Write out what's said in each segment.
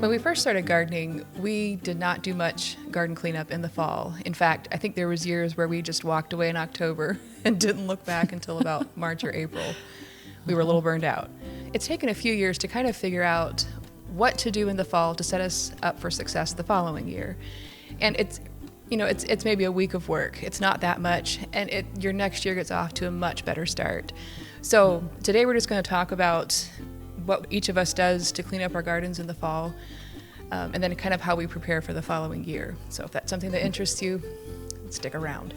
When we first started gardening, we did not do much garden cleanup in the fall. In fact, I think there was years where we just walked away in October and didn't look back until about March or April. We were a little burned out. It's taken a few years to kind of figure out what to do in the fall to set us up for success the following year. And it's maybe a week of work. It's not that much, and your next year gets off to a much better start. So today we're just going to talk about what each of us does to clean up our gardens in the fall, and then kind of how we prepare for the following year. So if that's something that interests you, stick around.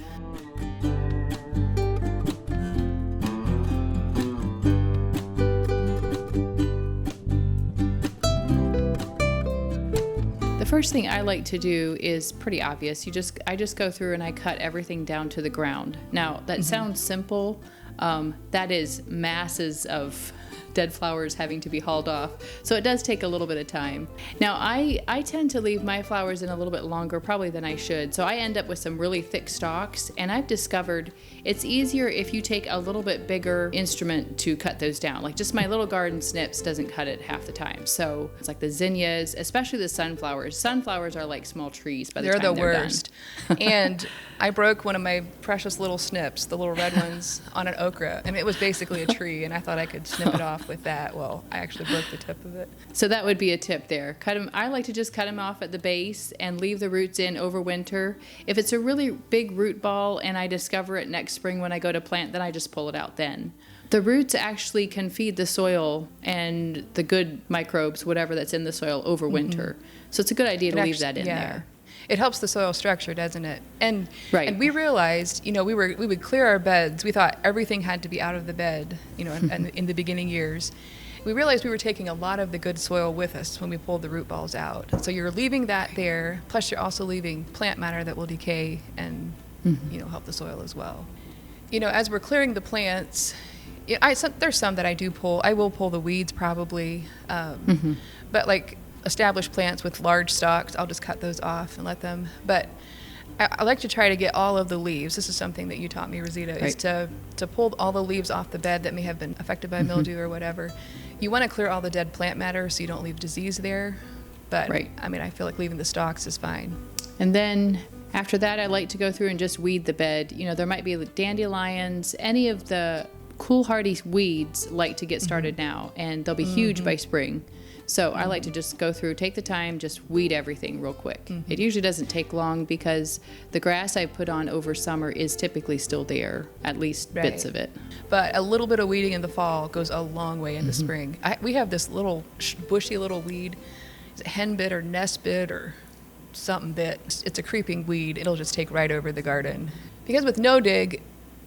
The first thing I like to do is pretty obvious. I just go through and I cut everything down to the ground. Now, that sounds simple. That is masses of dead flowers having to be hauled off. So it does take a little bit of time. Now, I tend to leave my flowers in a little bit longer probably than I should. So I end up with some really thick stalks, and I've discovered it's easier if you take a little bit bigger instrument to cut those down. Like just my little garden snips doesn't cut it half the time. So it's like the zinnias, especially the sunflowers. Sunflowers are like small trees by the time they're done. They're the worst. And I broke one of my precious little snips, the little red ones, on an okra. I mean, it was basically a tree, and I thought I could snip it off with that. Well, I actually broke the tip of it. So that would be a tip there. Cut them. I like to just cut them off at the base and leave the roots in over winter. If it's a really big root ball and I discover it next spring when I go to plant, then I just pull it out then. The roots actually can feed the soil and the good microbes, whatever that's in the soil, over winter. So it's a good idea to leave that in there. It helps the soil structure, doesn't it? And right. And we realized, we would clear our beds. We thought everything had to be out of the bed, and in the beginning years. We realized we were taking a lot of the good soil with us when we pulled the root balls out. So you're leaving that there, plus you're also leaving plant matter that will decay and help the soil as well. As we're clearing the plants, there's some that I do pull. I will pull the weeds probably, but like established plants with large stalks, I'll just cut those off and let them. But I like to try to get all of the leaves. This is something that you taught me, Rosita, is to pull all the leaves off the bed that may have been affected by mildew or whatever. You want to clear all the dead plant matter so you don't leave disease there. But I feel like leaving the stalks is fine. And then after that, I like to go through and just weed the bed. There might be dandelions, any of the cool hardy weeds like to get started now, and they'll be huge by spring. So I like to just go through, take the time, just weed everything real quick. It usually doesn't take long because the grass I put on over summer is typically still there, at least bits of it. But a little bit of weeding in the fall goes a long way in the spring. We have this little bushy little weed. Is it henbit or nestbit or something bit? It's a creeping weed. It'll just take right over the garden. Because with no dig,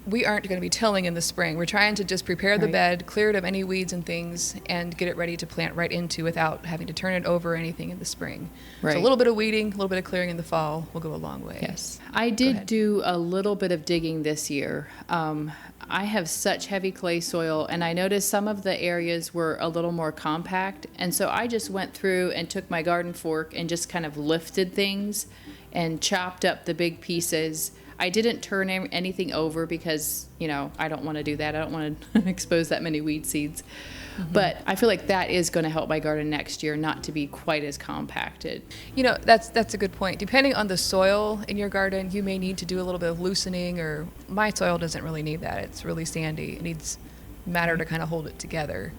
we aren't going to be tilling in the spring. We're trying to just prepare the bed, clear it of any weeds and things, and get it ready to plant right into without having to turn it over or anything in the spring. Right. So a little bit of weeding, a little bit of clearing in the fall will go a long way. Yes. I did do a little bit of digging this year. I have such heavy clay soil, and I noticed some of the areas were a little more compact, and so I just went through and took my garden fork and just kind of lifted things and chopped up the big pieces. I didn't turn anything over because, I don't want to do that. I don't want to expose that many weed seeds. But I feel like that is going to help my garden next year not to be quite as compacted. That's a good point. Depending on the soil in your garden, you may need to do a little bit of loosening, or my soil doesn't really need that. It's really sandy. It needs matter to kind of hold it together.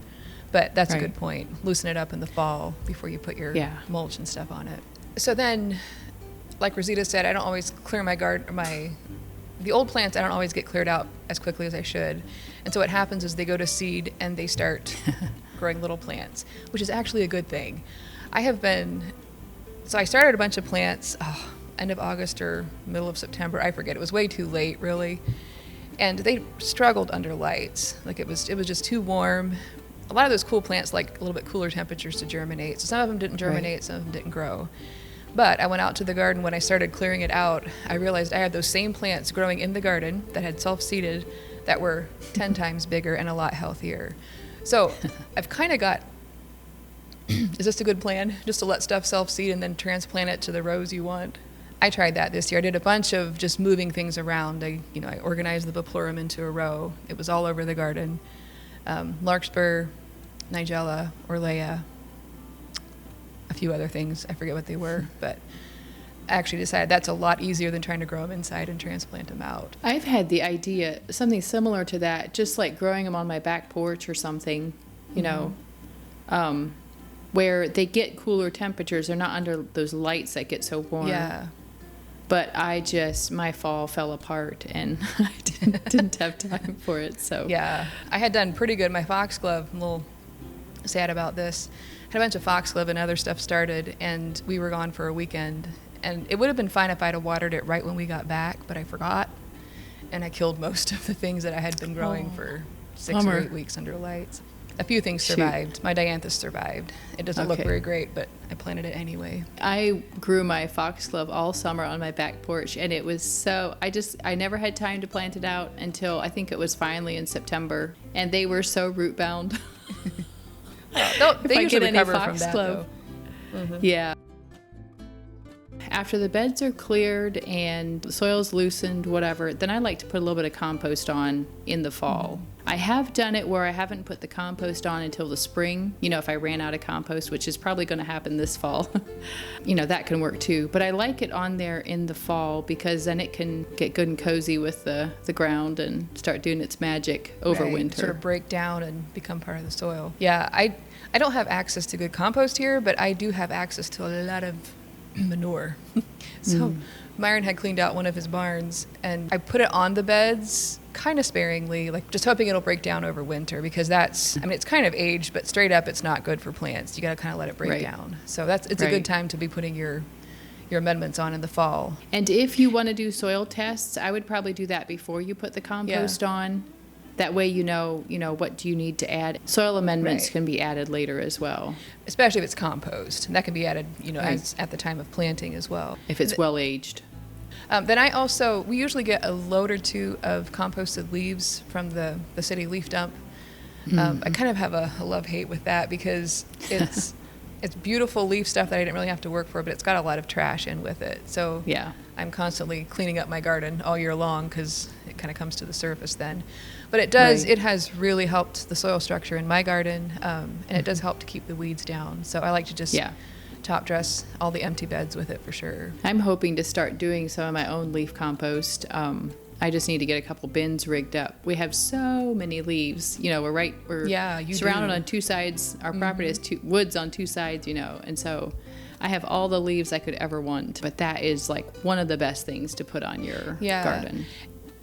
But that's a good point. Loosen it up in the fall before you put your mulch and stuff on it. So then, like Rosita said, I don't always clear my garden. The old plants I don't always get cleared out as quickly as I should. And so what happens is they go to seed and they start growing little plants, which is actually a good thing. So I started a bunch of plants end of August or middle of September. I forget. It was way too late, really. And they struggled under lights. Like it was just too warm. A lot of those cool plants like a little bit cooler temperatures to germinate. So some of them didn't germinate, some of them didn't grow. But I went out to the garden when I started clearing it out. I realized I had those same plants growing in the garden that had self-seeded that were 10 times bigger and a lot healthier. So I've kind of got, is this a good plan? Just to let stuff self-seed and then transplant it to the rows you want? I tried that this year. I did a bunch of just moving things around. I organized the Biplorum into a row. It was all over the garden. Larkspur, Nigella, Orlea, a few other things. I forget what they were, but I actually decided that's a lot easier than trying to grow them inside and transplant them out. I've had the idea, something similar to that, just like growing them on my back porch or something, you know, where they get cooler temperatures. They're not under those lights that get so warm. Yeah. But my fall fell apart and I didn't have time for it. So Yeah. I had done pretty good. My foxglove, I'm a little sad about this. Had a bunch of foxglove and other stuff started, and we were gone for a weekend. And it would have been fine if I'd have watered it right when we got back, but I forgot. And I killed most of the things that I had been growing for 6 or 8 weeks under lights. A few things survived. My dianthus survived. It doesn't look very great, but I planted it anyway. I grew my foxglove all summer on my back porch, and it was so, I never had time to plant it out until I think it was finally in September, and they were so root bound. They usually recover from that, though. Yeah. After the beds are cleared and the soil's loosened, whatever, then I like to put a little bit of compost on in the fall. I have done it where I haven't put the compost on until the spring. You know, if I ran out of compost, which is probably going to happen this fall, you know, that can work too. But I like it on there in the fall because then it can get good and cozy with the ground and start doing its magic over winter. Sort of break down and become part of the soil. Yeah, I don't have access to good compost here, but I do have access to a lot of manure. So Myron had cleaned out one of his barns, and I put it on the beds kind of sparingly, like just hoping it'll break down over winter, because it's kind of aged, but straight up it's not good for plants. You got to kind of let it break down. So it's a good time to be putting your amendments on in the fall. And if you want to do soil tests, I would probably do that before you put the compost on. That way you know what do you need to add. Soil amendments can be added later as well. Especially if it's compost. And that can be added, as at the time of planting as well. If it's well aged. Then we usually get a load or two of composted leaves from the city leaf dump. I kind of have a love-hate with that because it's beautiful leaf stuff that I didn't really have to work for, but it's got a lot of trash in with it. So I'm constantly cleaning up my garden all year long because it kind of comes to the surface then. But it has really helped the soil structure in my garden, and it does help to keep the weeds down. So I like to just top dress all the empty beds with it for sure. I'm hoping to start doing some of my own leaf compost. I just need to get a couple bins rigged up. We have so many leaves. We're surrounded on two sides. Our property has two woods on two sides, and so I have all the leaves I could ever want. But that is like one of the best things to put on your garden.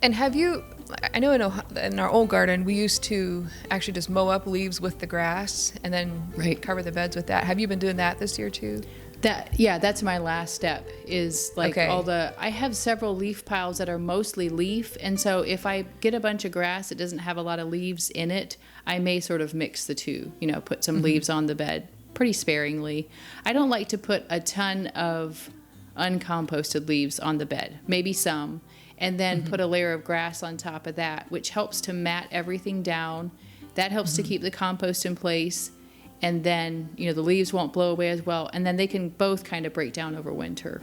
And I know in our old garden, we used to actually just mow up leaves with the grass and then cover the beds with that. Have you been doing that this year too? That's my last step is I have several leaf piles that are mostly leaf. And so if I get a bunch of grass that doesn't have a lot of leaves in it, I may sort of mix the two, put some leaves on the bed pretty sparingly. I don't like to put a ton of uncomposted leaves on the bed, maybe some, and then put a layer of grass on top of that, which helps to mat everything down. That helps to keep the compost in place. And then, the leaves won't blow away as well. And then they can both kind of break down over winter.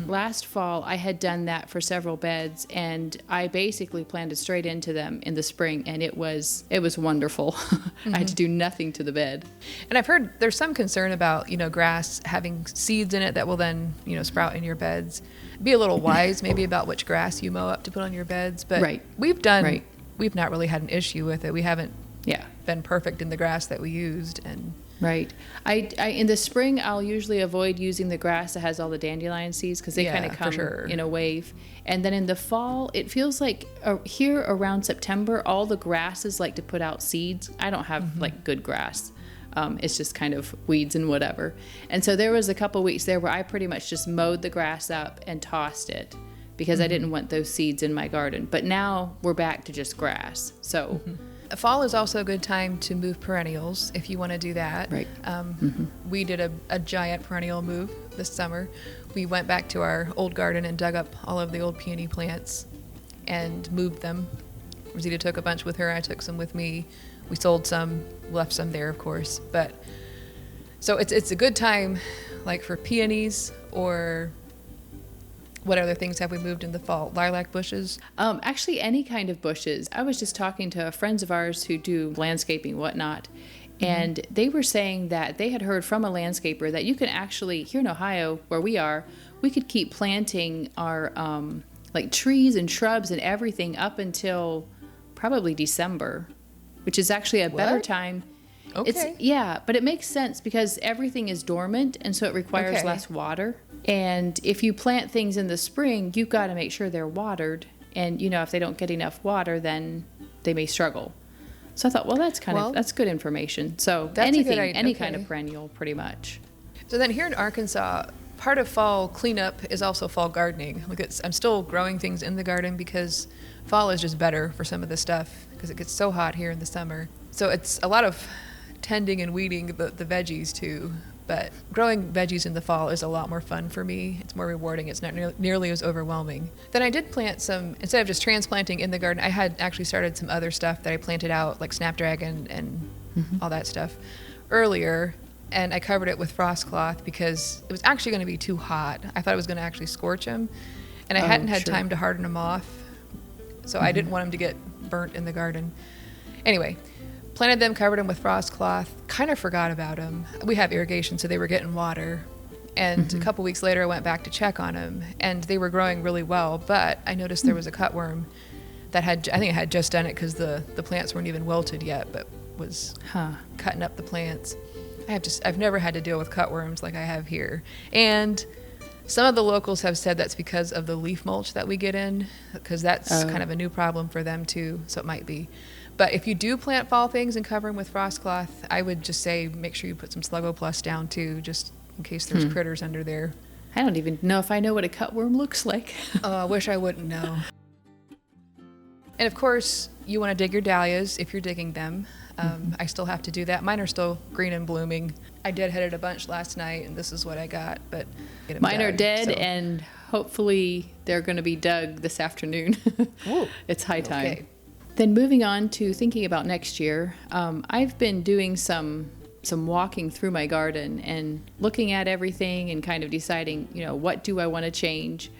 Last fall, I had done that for several beds, and I basically planted straight into them in the spring, and it was wonderful. I had to do nothing to the bed. And I've heard there's some concern about, grass having seeds in it that will then, sprout in your beds. Be a little wise maybe about which grass you mow up to put on your beds. But we've not really had an issue with it. We haven't been perfect in the grass that we used. And I in the spring I'll usually avoid using the grass that has all the dandelion seeds because they kind of come in a wave. And then in the fall it feels like here around September all the grasses like to put out seeds. I don't have like good grass. It's just kind of weeds and whatever. And so there was a couple weeks there where I pretty much just mowed the grass up and tossed it because I didn't want those seeds in my garden. But now we're back to just grass. So fall is also a good time to move perennials if you want to do that. We did a giant perennial move this summer. We went back to our old garden and dug up all of the old peony plants and moved them. Rosita took a bunch with her. I took some with me. We sold some, left some there, of course. But so it's a good time, like for peonies or what other things have we moved in the fall? Lilac bushes? Actually, any kind of bushes. I was just talking to friends of ours who do landscaping, whatnot, And they were saying that they had heard from a landscaper that you can actually, here in Ohio, where we are, we could keep planting our like trees and shrubs and everything up until probably December, which is actually a better time. Okay. But it makes sense because everything is dormant, and so it requires less water. And if you plant things in the spring, you've got to make sure they're watered. And, if they don't get enough water, then they may struggle. So I thought, well, that's good information. So anything, any kind of perennial, pretty much. So then here in Arkansas, part of fall cleanup is also fall gardening. I'm still growing things in the garden because fall is just better for some of the stuff because it gets so hot here in the summer. So it's a lot of tending and weeding the veggies too. But growing veggies in the fall is a lot more fun for me. It's more rewarding. It's not nearly as overwhelming. Then I did plant some, instead of just transplanting in the garden, I had actually started some other stuff that I planted out, like snapdragon and all that stuff earlier. And I covered it with frost cloth because it was actually going to be too hot. I thought it was going to actually scorch them. And I hadn't had time to harden them off. So I didn't want them to get burnt in the garden. Anyway, planted them, covered them with frost cloth, kind of forgot about them. We have irrigation, so they were getting water. And a couple weeks later, I went back to check on them, and they were growing really well. But I noticed there was a cutworm that I think it had just done it because the plants weren't even wilted yet, but was cutting up the plants. I've never had to deal with cutworms like I have here. And some of the locals have said that's because of the leaf mulch that we get in, because that's kind of a new problem for them too, so it might be. But if you do plant fall things and cover them with frost cloth, I would just say make sure you put some Sluggo Plus down too, just in case there's critters under there. I don't even know if I know what a cutworm looks like. Oh, I wish I wouldn't know. And of course, you want to dig your dahlias if you're digging them. I still have to do that. Mine are still green and blooming. I deadheaded a bunch last night, and this is what I got. But mine are dead, and hopefully they're going to be dug this afternoon. Ooh, it's high time. Okay. Then moving on to thinking about next year, I've been doing some walking through my garden and looking at everything and kind of deciding, what do I want to change.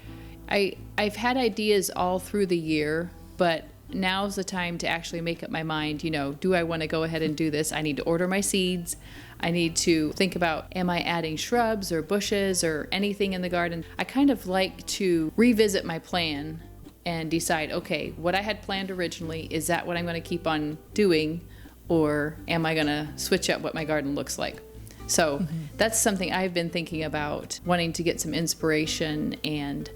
I've had ideas all through the year, but now's the time to actually make up my mind, do I want to go ahead and do this? I need to order my seeds. I need to think about, am I adding shrubs or bushes or anything in the garden? I kind of like to revisit my plan and decide, okay, what I had planned originally, is that what I'm going to keep on doing, or am I going to switch up what my garden looks like? So that's something I've been thinking about, wanting to get some inspiration. And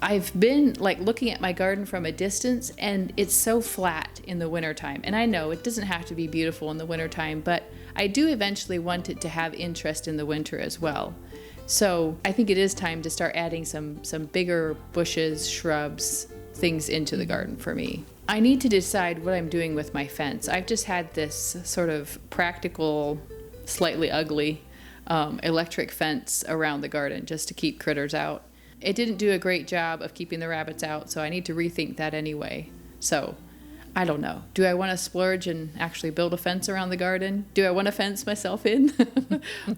I've been looking at my garden from a distance, and it's so flat in the wintertime. And I know it doesn't have to be beautiful in the wintertime, but I do eventually want it to have interest in the winter as well. So I think it is time to start adding some bigger bushes, shrubs, things into the garden for me. I need to decide what I'm doing with my fence. I've just had this sort of practical, slightly ugly electric fence around the garden just to keep critters out. It didn't do a great job of keeping the rabbits out, so I need to rethink that anyway. So I don't know. Do I want to splurge and actually build a fence around the garden? Do I want to fence myself in?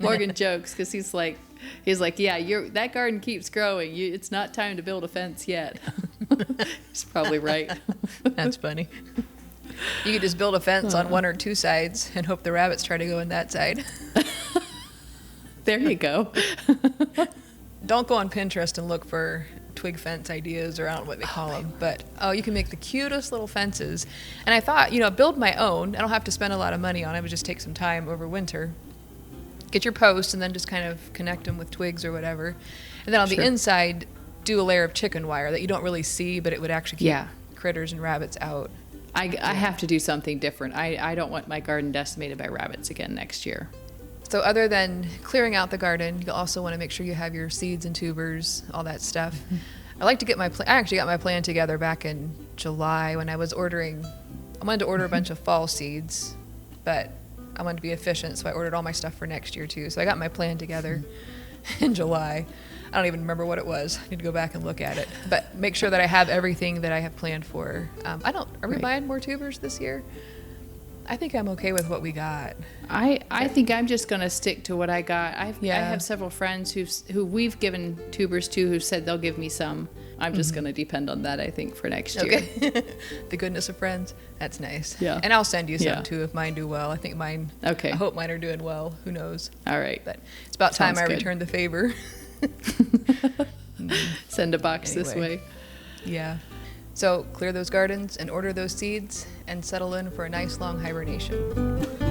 Morgan jokes because he's like, yeah, that garden keeps growing. It's not time to build a fence yet. He's probably right. That's funny. You could just build a fence on one or two sides and hope the rabbits try to go in that side. There you go. Don't go on Pinterest and look for twig fence ideas, or I don't know what they call them, but you can make the cutest little fences. And I thought, build my own. I don't have to spend a lot of money on it. It would just take some time over winter. Get your posts and then just kind of connect them with twigs or whatever. And then on the inside, do a layer of chicken wire that you don't really see, but it would actually keep critters and rabbits out. I have to do something different. I don't want my garden decimated by rabbits again next year. So other than clearing out the garden, you'll also want to make sure you have your seeds and tubers, all that stuff. I like to get I actually got my plan together back in July when I wanted to order a bunch of fall seeds, but I wanted to be efficient, so I ordered all my stuff for next year too. So I got my plan together in July. I don't even remember what it was. I need to go back and look at it. But make sure that I have everything that I have planned for. Are we buying more tubers this year? I think I'm okay with what we got. I think I'm just going to stick to what I got. I Yeah. have several friends who we've given tubers to who said they'll give me some. I'm just going to depend on that, I think, for next year. Okay. The goodness of friends. That's nice. Yeah. And I'll send you some Yeah. too if mine do well. I think mine. Okay. I hope mine are doing well. Who knows? All right. But it's about time Sounds I good. returned the favor. Send a box this Anyway. way. Yeah. So clear those gardens and order those seeds and settle in for a nice long hibernation.